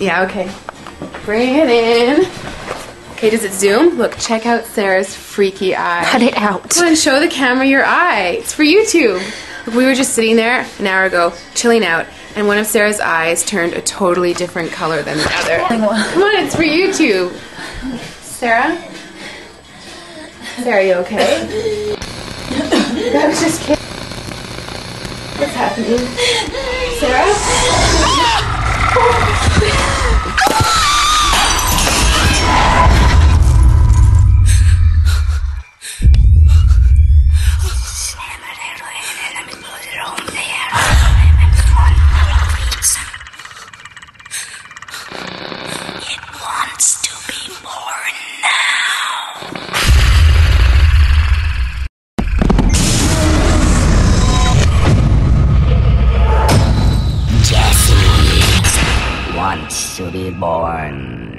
Yeah, okay. Bring it in. Okay, does it zoom? Look, check out Sarah's freaky eye. Cut it out. Come on, show the camera your eye. It's for YouTube. Look, we were just sitting there an hour ago, chilling out, and one of Sarah's eyes turned a totally different color than the other. Come on, it's for YouTube. Sarah? Sarah, are you okay? I was just kidding. What's happening? Sarah? It wants to be born now. Jessie wants to be born.